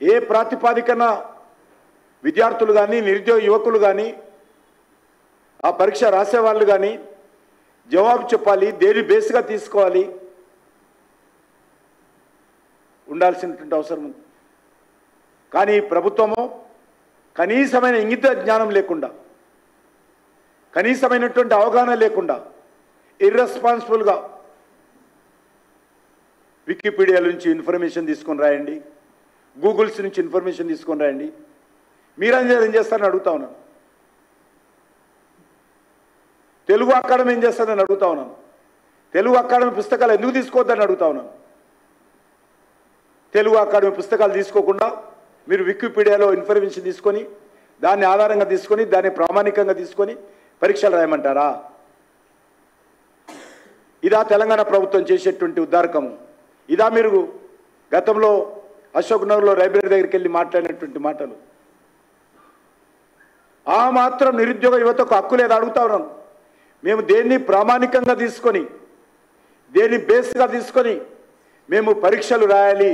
ఏ ప్రాతిపదికన విద్యార్థులు కానీ నిరుద్యోగ యువకులు కానీ ఆ పరీక్ష రాసేవాళ్ళు కానీ జవాబు చెప్పాలి, దేని బేస్గా తీసుకోవాలి ఉండాల్సినటువంటి అవసరం ఉంది. కానీ ప్రభుత్వము కనీసమైన ఇంగిత జ్ఞానం లేకుండా, కనీసమైనటువంటి అవగాహన లేకుండా ఇర్రెస్పాన్సిబుల్గా వికీపీడియా నుంచి ఇన్ఫర్మేషన్ తీసుకొని రాయండి, గూగుల్స్ నుంచి ఇన్ఫర్మేషన్ తీసుకొని రాయండి. మీరేం చేస్తారని అడుగుతా ఉన్నాను. తెలుగు అకాడమీ ఏం చేస్తారని అడుగుతా ఉన్నాను. తెలుగు అకాడమీ పుస్తకాలు ఎందుకు తీసుకోవద్దని అడుగుతా ఉన్నాను. తెలుగు అకాడమీ పుస్తకాలు తీసుకోకుండా మీరు వికీపీడియాలో ఇన్ఫర్మేషన్ తీసుకొని దాన్ని ఆధారంగా తీసుకొని దాన్ని ప్రామాణికంగా తీసుకొని పరీక్షలు రాయమంటారా? ఇదా తెలంగాణ ప్రభుత్వం చేసేటువంటి ఉద్దారకము? ఇదా మీరు గతంలో అశోక్ నగర్లో లైబ్రరీ దగ్గరికి వెళ్ళి మాట్లాడినటువంటి మాటలు? ఆ మాత్రం నిరుద్యోగ యువతకు హక్కు లేదు అడుగుతా ఉన్నాను. మేము దేన్ని ప్రామాణికంగా తీసుకొని దేన్ని బేస్గా తీసుకొని మేము పరీక్షలు రాయాలి.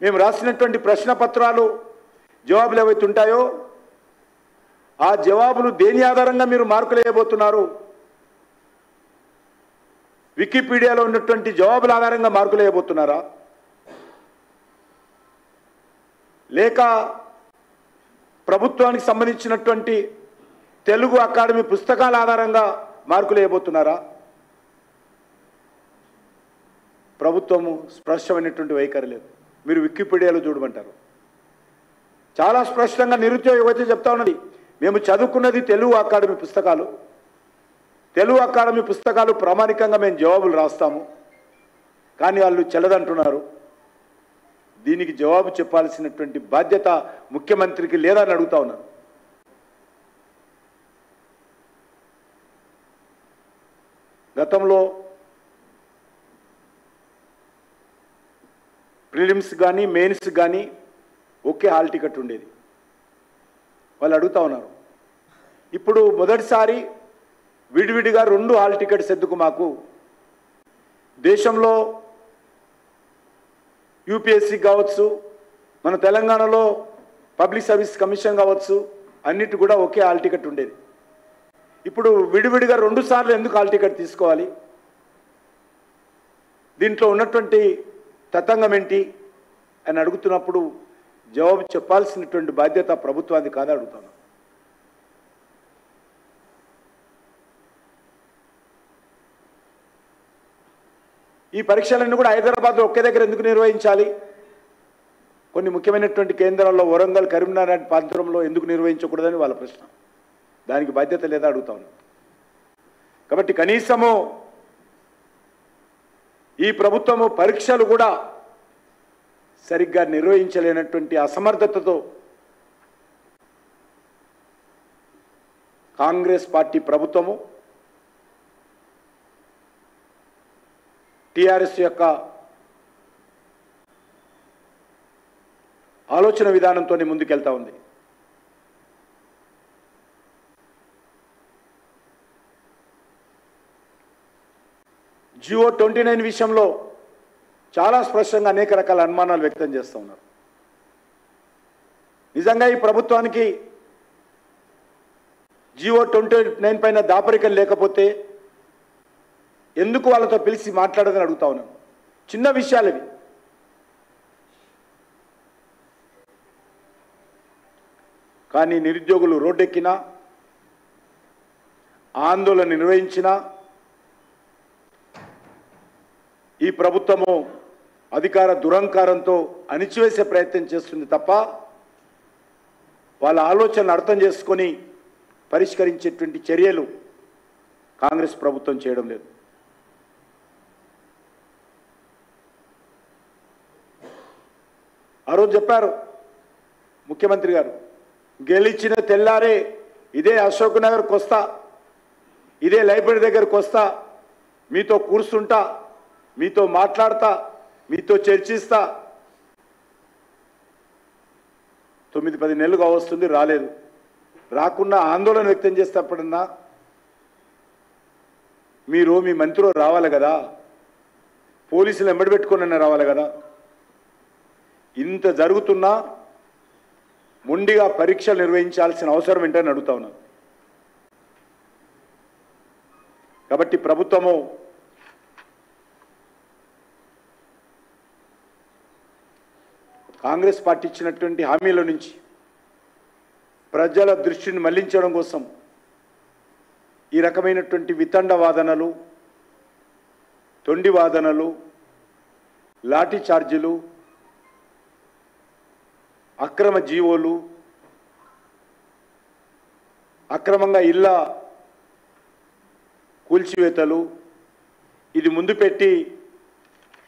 మేము రాసినటువంటి ప్రశ్న పత్రాలు జవాబులు ఏవైతే ఉంటాయో ఆ జవాబులు దేని ఆధారంగా మీరు మార్కులు వేయబోతున్నారు? వికీపీడియాలో ఉన్నటువంటి జవాబుల ఆధారంగా మార్కులు వేయబోతున్నారా, లేక ప్రభుత్వానికి సంబంధించినటువంటి తెలుగు అకాడమీ పుస్తకాల ఆధారంగా మార్కులు వేయబోతున్నారా? ప్రభుత్వము స్పష్టమైనటువంటి వైఖరి లేదు. మీరు వికీపీడియాలో చూడమంటారు. చాలా స్పష్టంగా నిరుద్యోగ యువత చెప్తా ఉన్నది, మేము చదువుకున్నది తెలుగు అకాడమీ పుస్తకాలు, తెలుగు అకాడమీ పుస్తకాలు ప్రామాణికంగా మేము జవాబులు రాస్తాము. కానీ వాళ్ళు చెల్లదంటున్నారు. దీనికి జవాబు చెప్పాల్సినటువంటి బాధ్యత ముఖ్యమంత్రికి లేదని అడుగుతా ఉన్నారు. గతంలో ప్రిలిమ్స్ కానీ మెయిన్స్ కానీ ఒకే హాల్ టికెట్ ఉండేది. వాళ్ళు అడుగుతా ఉన్నారు, ఇప్పుడు మొదటిసారి విడివిడిగా 2 హాల్ టికెట్స్ ఎందుకు మాకు? దేశంలో యూపీఎస్సీ కావచ్చు, మన తెలంగాణలో పబ్లిక్ సర్వీస్ కమిషన్ కావచ్చు, అన్నిటి కూడా ఒకే హాల్ టికెట్ ఉండేది. ఇప్పుడు విడివిడిగా 2 సార్లు ఎందుకు హాల్ టికెట్ తీసుకోవాలి? దీంట్లో ఉన్నటువంటి తతంగం ఏంటి అని అడుగుతున్నప్పుడు జవాబు చెప్పాల్సినటువంటి బాధ్యత ప్రభుత్వానికి కాదా అడుగుతాను. ఈ పరీక్షలన్నీ కూడా హైదరాబాద్లో ఒకే దగ్గర ఎందుకు నిర్వహించాలి? కొన్ని ముఖ్యమైనటువంటి కేంద్రాల్లో వరంగల్, కరీంనగర్ ప్రాంతంలో ఎందుకు నిర్వహించకూడదని వాళ్ళ ప్రశ్న. దానికి బాధ్యత లేదా అడుగుతాను. కాబట్టి కనీసము ఈ ప్రభుత్వము పరీక్షలు కూడా సరిగ్గా నిర్వహించలేనటువంటి అసమర్థతతో కాంగ్రెస్ పార్టీ ప్రభుత్వము టిఆర్ఎస్ యొక్క ఆలోచన విధానంతోనే ముందుకెళ్తా ఉంది. జియో 29 విషయంలో చాలా స్పష్టంగా అనేక రకాల అనుమానాలు వ్యక్తం చేస్తూ ఉన్నారు. నిజంగా ఈ ప్రభుత్వానికి జియో 29 పైన దాపరికం లేకపోతే ఎందుకు వాళ్ళతో పిలిచి మాట్లాడదని అడుగుతా ఉన్నాను. చిన్న విషయాలు ఇవి. కానీ నిరుద్యోగులు రోడ్డెక్కినా, ఆందోళన నిర్వహించినా ఈ ప్రభుత్వము అధికార దురంకారంతో అణిచివేసే ప్రయత్నం చేస్తుంది తప్ప వాళ్ళ ఆలోచనలు అర్థం చేసుకొని పరిష్కరించేటువంటి చర్యలు కాంగ్రెస్ ప్రభుత్వం చేయడం లేదు. ఆ రోజు చెప్పారు ముఖ్యమంత్రి గారు, గెలిచిన తెల్లారే ఇదే అశోక్ నగర్కి వస్తా, ఇదే లైబ్రరీ దగ్గరకు వస్తా, మీతో కూర్చుంటా, మీతో మాట్లాడతా, మీతో చర్చిస్తా. 9-10 నెలలుగా వస్తుంది, రాలేదు. రాకుండా ఆందోళన వ్యక్తం చేసేటప్పుడన్నా మీరు మీ మంత్రిలో రావాలి కదా, పోలీసులు ఎంబడి పెట్టుకున్న రావాలి కదా. ఇంత జరుగుతున్నా మొండిగా పరీక్షలు నిర్వహించాల్సిన అవసరం ఏంటని అడుగుతా ఉన్నాను. కాబట్టి ప్రభుత్వము కాంగ్రెస్ పార్టీ ఇచ్చినటువంటి హామీల నుంచి ప్రజల దృష్టిని మళ్లించడం కోసం ఈ రకమైనటువంటి వితండ వాదనలు, తొండి వాదనలు, లాఠీ చార్జీలు, అక్రమ జీవోలు, అక్రమంగా ఇళ్ళ కూల్చివేతలు ఇది ముందు పెట్టి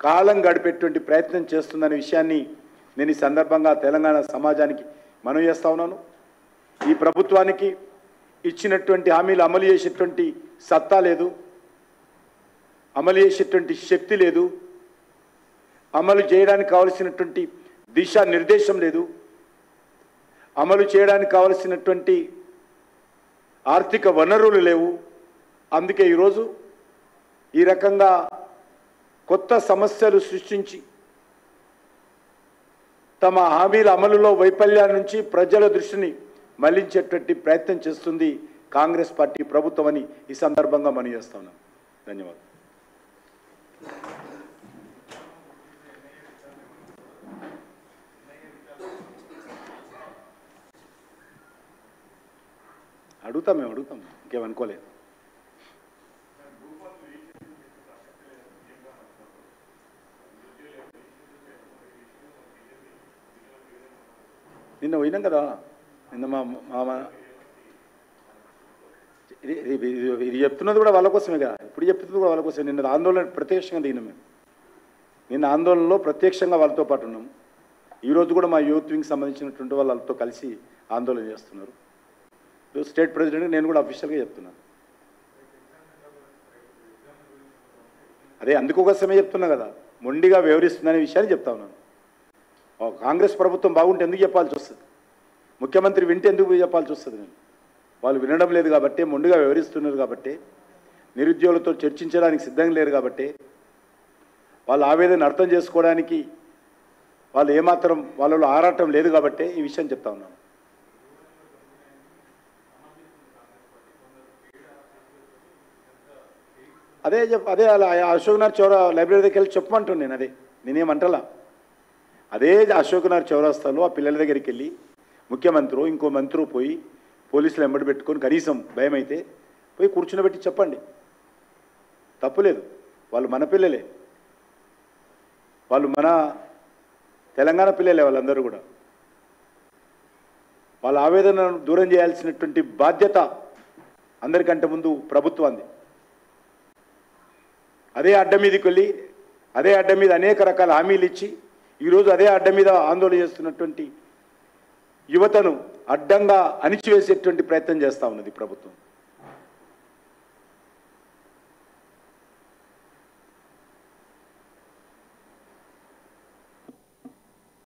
కాలం గడిపేటువంటి ప్రయత్నం చేస్తుందనే విషయాన్ని నేను ఈ సందర్భంగా తెలంగాణ సమాజానికి మనవి చేస్తా ఉన్నాను. ఈ ప్రభుత్వానికి ఇచ్చినటువంటి హామీలు అమలు చేసేటువంటి సత్తా లేదు, అమలు చేసేటువంటి శక్తి లేదు, అమలు చేయడానికి కావలసినటువంటి దిశానిర్దేశం లేదు, అమలు చేయడానికి కావలసినటువంటి ఆర్థిక వనరులు లేవు. అందుకే ఈరోజు ఈ రకంగా కొత్త సమస్యలు సృష్టించి తమ హామీల అమలులో వైఫల్యాల నుంచి ప్రజల దృష్టిని మళ్లించేటువంటి ప్రయత్నం చేస్తుంది కాంగ్రెస్ పార్టీ ప్రభుత్వం అని ఈ సందర్భంగా మనం చేస్తా ఉన్నాం. ధన్యవాదాలు. మేము అడుగుతాం, ఇంకేమనుకోలేదు. నిన్న పోయినాం కదా, నిన్న ఇది చెప్తున్నది కూడా వాళ్ళ కోసమే కదా, ఇప్పుడు చెప్తున్నది కూడా వాళ్ళ కోసమే. నిన్న ఆందోళన ప్రత్యక్షంగా దిగినాం మేము. నిన్న ఆందోళనలో ప్రత్యక్షంగా వాళ్ళతో పాటు ఉన్నాం. ఈరోజు కూడా మా యూత్ వింగ్కి సంబంధించినటువంటి వాళ్ళతో కలిసి ఆందోళన చేస్తున్నారు. స్టేట్ ప్రెసిడెంట్ నేను కూడా అఫీషియల్గా చెప్తున్నాను. అదే అందుకోసమే చెప్తున్నా కదా, మొండిగా వ్యవహరిస్తుందనే విషయాన్ని చెప్తా ఉన్నాను. కాంగ్రెస్ ప్రభుత్వం బాగుంటే ఎందుకు చెప్పాల్సి వస్తుంది, ముఖ్యమంత్రి వింటే ఎందుకు చెప్పాల్సి వస్తుంది? నేను వాళ్ళు వినడం లేదు కాబట్టి, మొండిగా వ్యవహరిస్తున్నారు కాబట్టి, నిరుద్యోగులతో చర్చించడానికి సిద్ధంగా లేరు కాబట్టి, వాళ్ళ ఆవేదన అర్థం చేసుకోవడానికి వాళ్ళు ఏమాత్రం వాళ్ళలో ఆరాటం లేదు కాబట్టి ఈ విషయం చెప్తా ఉన్నాను. అదే అశోక్ నగర్ చౌరా లైబ్రరీ దగ్గరికి వెళ్ళి చెప్పమంటాను నేను. నేనేమంటలా. అదే అశోక్ నగర్ చౌరాస్తాలో ఆ పిల్లల దగ్గరికి వెళ్ళి ముఖ్యమంత్రి ఇంకో మంత్రి పోయి పోలీసులు వెంబడి పెట్టుకొని కనీసం భయం అయితే పోయి కూర్చునబెట్టి చెప్పండి, తప్పులేదు. వాళ్ళు మన పిల్లలే, వాళ్ళు మన తెలంగాణ పిల్లలే, వాళ్ళందరూ కూడా. వాళ్ళ ఆవేదనను దూరం చేయాల్సినటువంటి బాధ్యత అందరికంటే ముందు ప్రభుత్వాన్ని. అదే అడ్డ మీదకి వెళ్ళి అదే అడ్డ మీద అనేక రకాల హామీలు ఇచ్చి ఈరోజు అదే అడ్డ మీద ఆందోళన చేస్తున్నటువంటి యువతను అడ్డంగా అణిచివేసేటువంటి ప్రయత్నం చేస్తూ ఉన్నది ప్రభుత్వం.